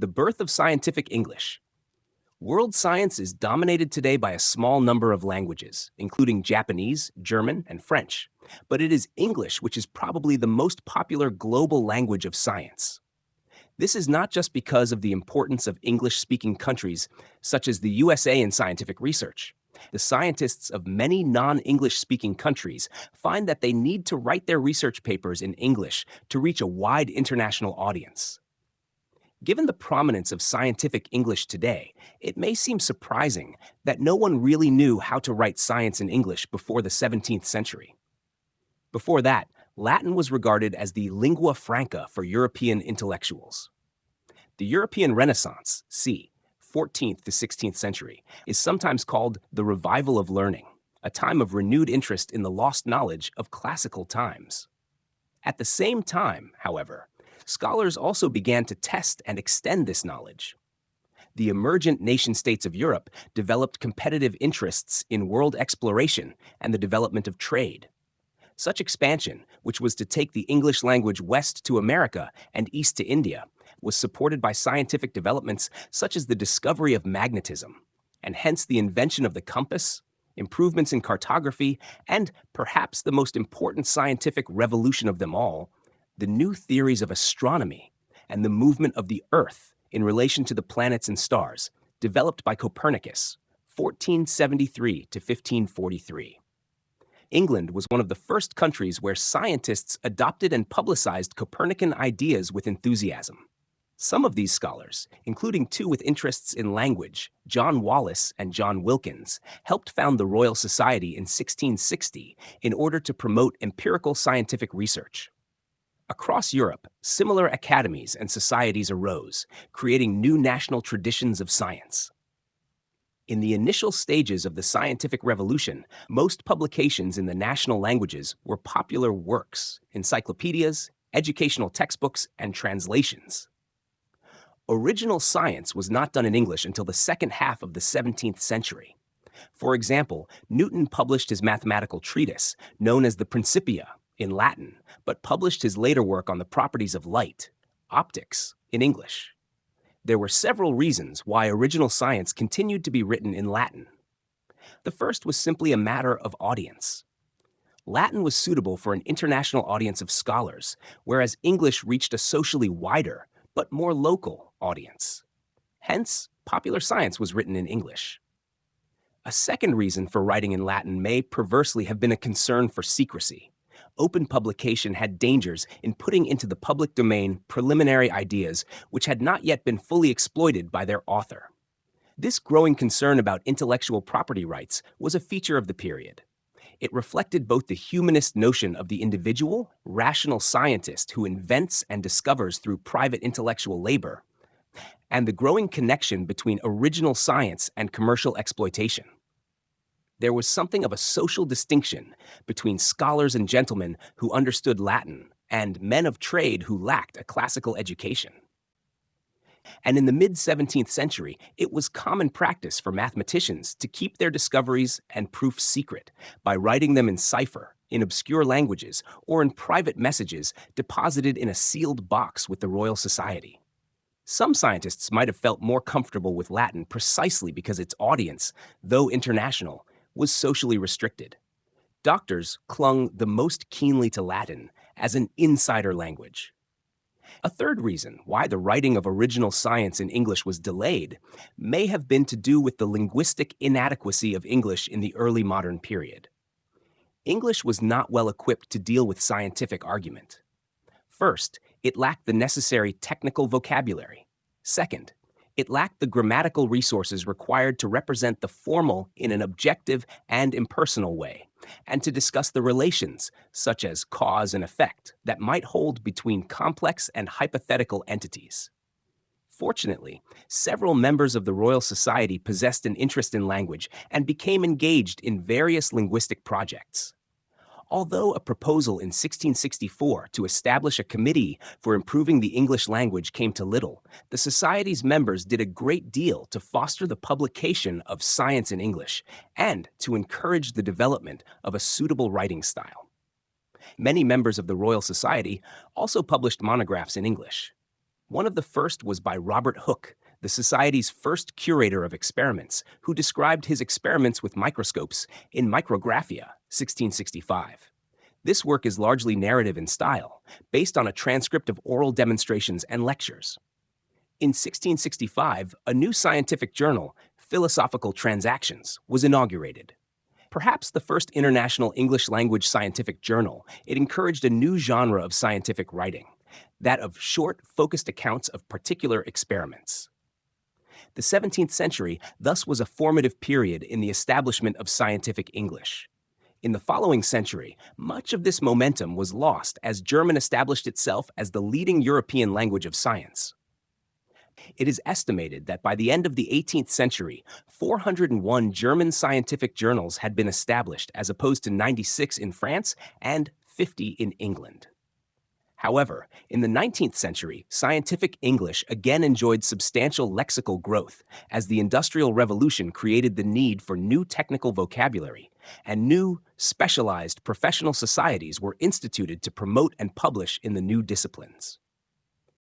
The birth of scientific English. World science is dominated today by a small number of languages, including Japanese, German, and French. But it is English which is probably the most popular global language of science. This is not just because of the importance of English-speaking countries, such as the USA in scientific research. The scientists of many non-English-speaking countries find that they need to write their research papers in English to reach a wide international audience. Given the prominence of scientific English today, it may seem surprising that no one really knew how to write science in English before the 17th century. Before that, Latin was regarded as the lingua franca for European intellectuals. The European Renaissance, c. 14th to 16th century, is sometimes called the revival of learning, a time of renewed interest in the lost knowledge of classical times. At the same time, however, scholars also began to test and extend this knowledge. The emergent nation-states of Europe developed competitive interests in world exploration and the development of trade. Such expansion, which was to take the English language west to America and east to India, was supported by scientific developments such as the discovery of magnetism, and hence the invention of the compass, improvements in cartography, and perhaps the most important scientific revolution of them all, the new theories of astronomy and the movement of the Earth in relation to the planets and stars, developed by Copernicus, 1473 to 1543. England was one of the first countries where scientists adopted and publicized Copernican ideas with enthusiasm. Some of these scholars, including two with interests in language, John Wallis and John Wilkins, helped found the Royal Society in 1660 in order to promote empirical scientific research. Across Europe, similar academies and societies arose, creating new national traditions of science. In the initial stages of the scientific revolution, most publications in the national languages were popular works, encyclopedias, educational textbooks, and translations. Original science was not done in English until the second half of the 17th century. For example, Newton published his mathematical treatise, known as the Principia, in Latin, but published his later work on the properties of light, optics, in English. There were several reasons why original science continued to be written in Latin. The first was simply a matter of audience. Latin was suitable for an international audience of scholars, whereas English reached a socially wider, but more local audience. Hence, popular science was written in English. A second reason for writing in Latin may perversely have been a concern for secrecy. Open publication had dangers in putting into the public domain preliminary ideas which had not yet been fully exploited by their author. This growing concern about intellectual property rights was a feature of the period. It reflected both the humanist notion of the individual, rational scientist who invents and discovers through private intellectual labor, and the growing connection between original science and commercial exploitation. There was something of a social distinction between scholars and gentlemen who understood Latin and men of trade who lacked a classical education. And in the mid-17th century, it was common practice for mathematicians to keep their discoveries and proofs secret by writing them in cipher, in obscure languages, or in private messages deposited in a sealed box with the Royal Society. Some scientists might have felt more comfortable with Latin precisely because its audience, though international, was socially restricted. Doctors clung the most keenly to Latin as an insider language. A third reason why the writing of original science in English was delayed may have been to do with the linguistic inadequacy of English in the early modern period. English was not well equipped to deal with scientific argument. First, it lacked the necessary technical vocabulary. Second, it lacked the grammatical resources required to represent the formal in an objective and impersonal way, and to discuss the relations, such as cause and effect, that might hold between complex and hypothetical entities. Fortunately, several members of the Royal Society possessed an interest in language and became engaged in various linguistic projects. Although a proposal in 1664 to establish a committee for improving the English language came to little, the Society's members did a great deal to foster the publication of science in English and to encourage the development of a suitable writing style. Many members of the Royal Society also published monographs in English. One of the first was by Robert Hooke, the Society's first curator of experiments, who described his experiments with microscopes in Micrographia, 1665. This work is largely narrative in style, based on a transcript of oral demonstrations and lectures. In 1665, a new scientific journal, Philosophical Transactions, was inaugurated. Perhaps the first international English-language scientific journal, it encouraged a new genre of scientific writing, that of short, focused accounts of particular experiments. The 17th century thus was a formative period in the establishment of scientific English. In the following century, much of this momentum was lost as German established itself as the leading European language of science. It is estimated that by the end of the 18th century, 401 German scientific journals had been established, as opposed to 96 in France and 50 in England. However, in the 19th century, scientific English again enjoyed substantial lexical growth as the Industrial Revolution created the need for new technical vocabulary, and new, specialized professional societies were instituted to promote and publish in the new disciplines.